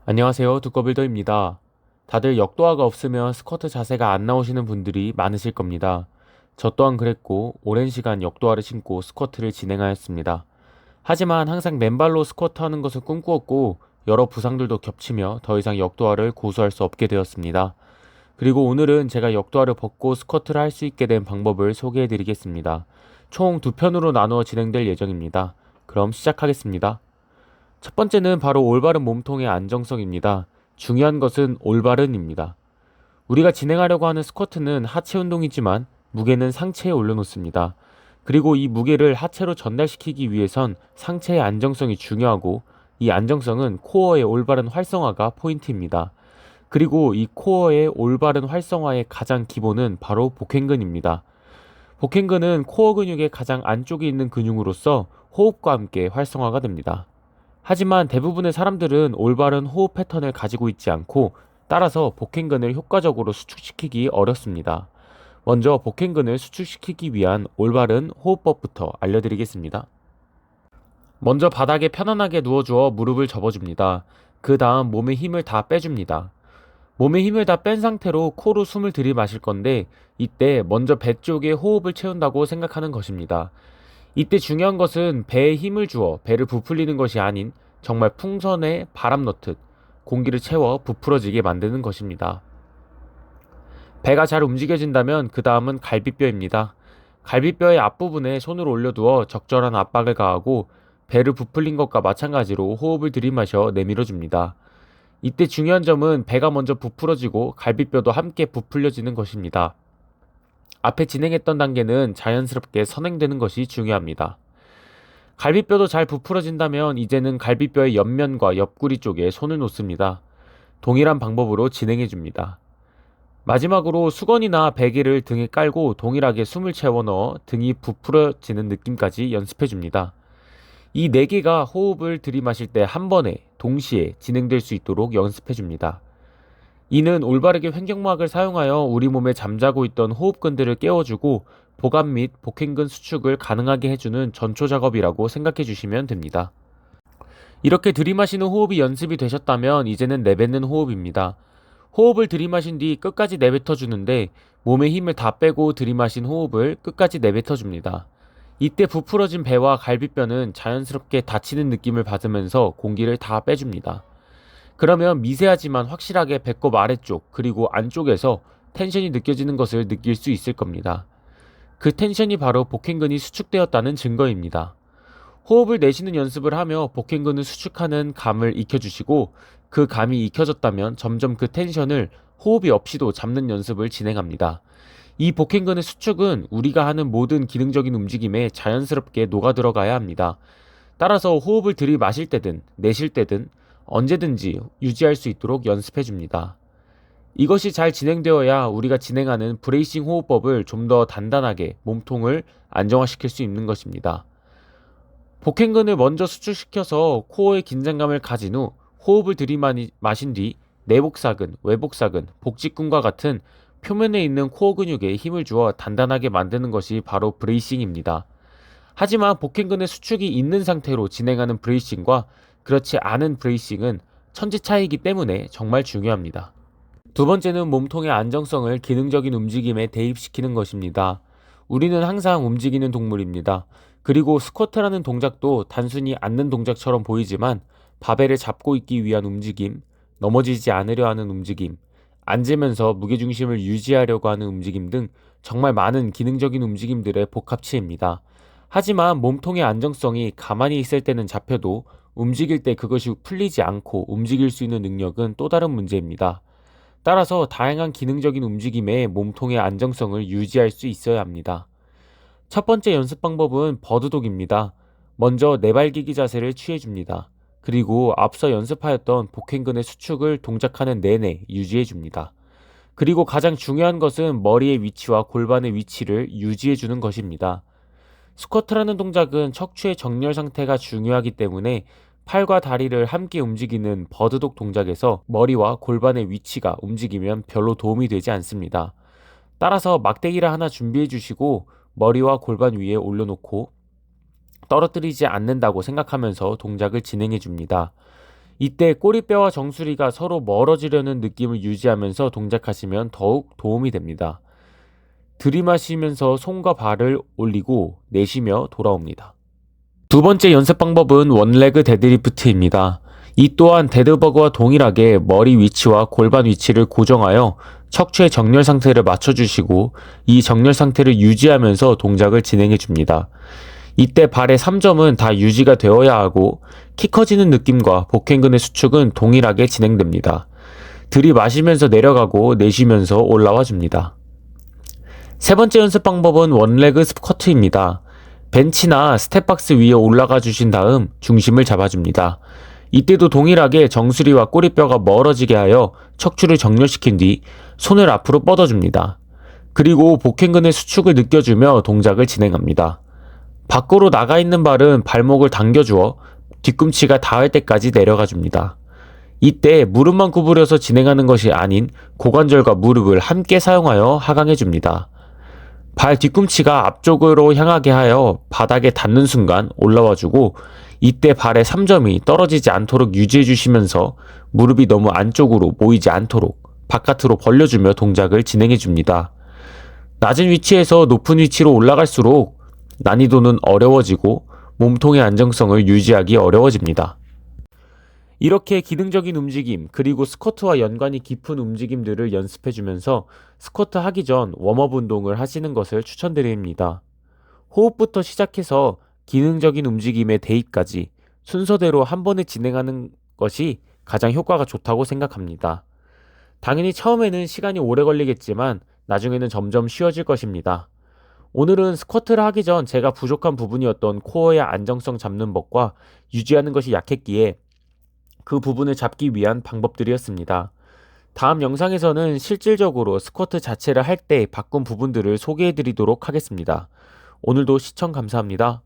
안녕하세요. 두꺼빌더입니다. 다들 역도화가 없으면 스쿼트 자세가 안 나오시는 분들이 많으실 겁니다. 저 또한 그랬고 오랜 시간 역도화를 신고 스쿼트를 진행하였습니다. 하지만 항상 맨발로 스쿼트 하는 것을 꿈꾸었고 여러 부상들도 겹치며 더 이상 역도화를 고수할 수 없게 되었습니다. 그리고 오늘은 제가 역도화를 벗고 스쿼트를 할 수 있게 된 방법을 소개해 드리겠습니다. 총 두 편으로 나누어 진행될 예정입니다. 그럼 시작하겠습니다. 첫 번째는 바로 올바른 몸통의 안정성입니다. 중요한 것은 올바른입니다. 우리가 진행하려고 하는 스쿼트는 하체 운동이지만 무게는 상체에 올려놓습니다. 그리고 이 무게를 하체로 전달시키기 위해선 상체의 안정성이 중요하고 이 안정성은 코어의 올바른 활성화가 포인트입니다. 그리고 이 코어의 올바른 활성화의 가장 기본은 바로 복행근입니다. 복행근은 코어 근육의 가장 안쪽에 있는 근육으로서 호흡과 함께 활성화가 됩니다. 하지만 대부분의 사람들은 올바른 호흡 패턴을 가지고 있지 않고 따라서 복행근을 효과적으로 수축시키기 어렵습니다. 먼저 복행근을 수축시키기 위한 올바른 호흡법부터 알려드리겠습니다. 먼저 바닥에 편안하게 누워주어 무릎을 접어줍니다. 그 다음 몸의 힘을 다 빼줍니다. 몸의 힘을 다 뺀 상태로 코로 숨을 들이마실 건데 이때 먼저 배 쪽에 호흡을 채운다고 생각하는 것입니다. 이때 중요한 것은 배에 힘을 주어 배를 부풀리는 것이 아닌 정말 풍선에 바람 넣듯 공기를 채워 부풀어지게 만드는 것입니다. 배가 잘 움직여진다면 그 다음은 갈비뼈입니다. 갈비뼈의 앞부분에 손을 올려두어 적절한 압박을 가하고 배를 부풀린 것과 마찬가지로 호흡을 들이마셔 내밀어줍니다. 이때 중요한 점은 배가 먼저 부풀어지고 갈비뼈도 함께 부풀려지는 것입니다. 앞에 진행했던 단계는 자연스럽게 선행되는 것이 중요합니다. 갈비뼈도 잘 부풀어진다면 이제는 갈비뼈의 옆면과 옆구리 쪽에 손을 놓습니다. 동일한 방법으로 진행해 줍니다. 마지막으로 수건이나 베개를 등에 깔고 동일하게 숨을 채워 넣어 등이 부풀어지는 느낌까지 연습해 줍니다. 이 4개가 호흡을 들이마실 때 한 번에 동시에 진행될 수 있도록 연습해 줍니다. 이는 올바르게 횡격막을 사용하여 우리 몸에 잠자고 있던 호흡근들을 깨워주고 보강 및 복행근 수축을 가능하게 해주는 전초 작업이라고 생각해 주시면 됩니다. 이렇게 들이마시는 호흡이 연습이 되셨다면 이제는 내뱉는 호흡입니다. 호흡을 들이마신 뒤 끝까지 내뱉어 주는데 몸에 힘을 다 빼고 들이마신 호흡을 끝까지 내뱉어 줍니다. 이때 부풀어진 배와 갈비뼈는 자연스럽게 닫히는 느낌을 받으면서 공기를 다 빼줍니다. 그러면 미세하지만 확실하게 배꼽 아래쪽 그리고 안쪽에서 텐션이 느껴지는 것을 느낄 수 있을 겁니다. 그 텐션이 바로 복행근이 수축되었다는 증거입니다. 호흡을 내쉬는 연습을 하며 복행근을 수축하는 감을 익혀주시고 그 감이 익혀졌다면 점점 그 텐션을 호흡이 없이도 잡는 연습을 진행합니다. 이 복행근의 수축은 우리가 하는 모든 기능적인 움직임에 자연스럽게 녹아 들어가야 합니다. 따라서 호흡을 들이마실 때든 내쉴 때든 언제든지 유지할 수 있도록 연습해 줍니다. 이것이 잘 진행되어야 우리가 진행하는 브레이싱 호흡법을 좀 더 단단하게 몸통을 안정화시킬 수 있는 것입니다. 복행근을 먼저 수축시켜서 코어의 긴장감을 가진 후 호흡을 들이마신 뒤 내복사근, 외복사근, 복직근과 같은 표면에 있는 코어 근육에 힘을 주어 단단하게 만드는 것이 바로 브레이싱입니다. 하지만 복행근의 수축이 있는 상태로 진행하는 브레이싱과 그렇지 않은 브레이싱은 천지 차이이기 때문에 정말 중요합니다. 두 번째는 몸통의 안정성을 기능적인 움직임에 대입시키는 것입니다. 우리는 항상 움직이는 동물입니다. 그리고 스쿼트라는 동작도 단순히 앉는 동작처럼 보이지만 바벨을 잡고 있기 위한 움직임, 넘어지지 않으려 하는 움직임, 앉으면서 무게중심을 유지하려고 하는 움직임 등 정말 많은 기능적인 움직임들의 복합체입니다. 하지만 몸통의 안정성이 가만히 있을 때는 잡혀도 움직일 때 그것이 풀리지 않고 움직일 수 있는 능력은 또 다른 문제입니다. 따라서 다양한 기능적인 움직임에 몸통의 안정성을 유지할 수 있어야 합니다. 첫 번째 연습 방법은 버드독입니다. 먼저 내발기기 자세를 취해줍니다. 그리고 앞서 연습하였던 복행근의 수축을 동작하는 내내 유지해줍니다. 그리고 가장 중요한 것은 머리의 위치와 골반의 위치를 유지해주는 것입니다. 스쿼트라는 동작은 척추의 정렬 상태가 중요하기 때문에 팔과 다리를 함께 움직이는 버드독 동작에서 머리와 골반의 위치가 움직이면 별로 도움이 되지 않습니다. 따라서 막대기를 하나 준비해 주시고 머리와 골반 위에 올려놓고 떨어뜨리지 않는다고 생각하면서 동작을 진행해 줍니다. 이때 꼬리뼈와 정수리가 서로 멀어지려는 느낌을 유지하면서 동작하시면 더욱 도움이 됩니다. 들이마시면서 손과 발을 올리고 내쉬며 돌아옵니다. 두 번째 연습 방법은 원레그 데드리프트입니다. 이 또한 데드버그와 동일하게 머리 위치와 골반 위치를 고정하여 척추의 정렬 상태를 맞춰주시고 이 정렬 상태를 유지하면서 동작을 진행해 줍니다. 이때 발의 3점은 다 유지가 되어야 하고 키 커지는 느낌과 복행근의 수축은 동일하게 진행됩니다. 들이마시면서 내려가고 내쉬면서 올라와 줍니다. 세 번째 연습 방법은 원레그 스쿼트입니다. 벤치나 스텝박스 위에 올라가 주신 다음 중심을 잡아줍니다. 이때도 동일하게 정수리와 꼬리뼈가 멀어지게 하여 척추를 정렬시킨 뒤 손을 앞으로 뻗어줍니다. 그리고 복행근의 수축을 느껴주며 동작을 진행합니다. 밖으로 나가 있는 발은 발목을 당겨주어 뒤꿈치가 닿을 때까지 내려가 줍니다. 이때 무릎만 구부려서 진행하는 것이 아닌 고관절과 무릎을 함께 사용하여 하강해 줍니다. 발 뒤꿈치가 앞쪽으로 향하게 하여 바닥에 닿는 순간 올라와 주고 이때 발의 3점이 떨어지지 않도록 유지해 주시면서 무릎이 너무 안쪽으로 모이지 않도록 바깥으로 벌려주며 동작을 진행해 줍니다. 낮은 위치에서 높은 위치로 올라갈수록 난이도는 어려워지고 몸통의 안정성을 유지하기 어려워집니다. 이렇게 기능적인 움직임 그리고 스쿼트와 연관이 깊은 움직임들을 연습해주면서 스쿼트 하기 전 웜업 운동을 하시는 것을 추천드립니다. 호흡부터 시작해서 기능적인 움직임의 대입까지 순서대로 한 번에 진행하는 것이 가장 효과가 좋다고 생각합니다. 당연히 처음에는 시간이 오래 걸리겠지만 나중에는 점점 쉬워질 것입니다. 오늘은 스쿼트를 하기 전 제가 부족한 부분이었던 코어의 안정성 잡는 법과 유지하는 것이 약했기에 그 부분을 잡기 위한 방법들이었습니다. 다음 영상에서는 실질적으로 스쿼트 자체를 할 때 바꾼 부분들을 소개해 드리도록 하겠습니다. 오늘도 시청 감사합니다.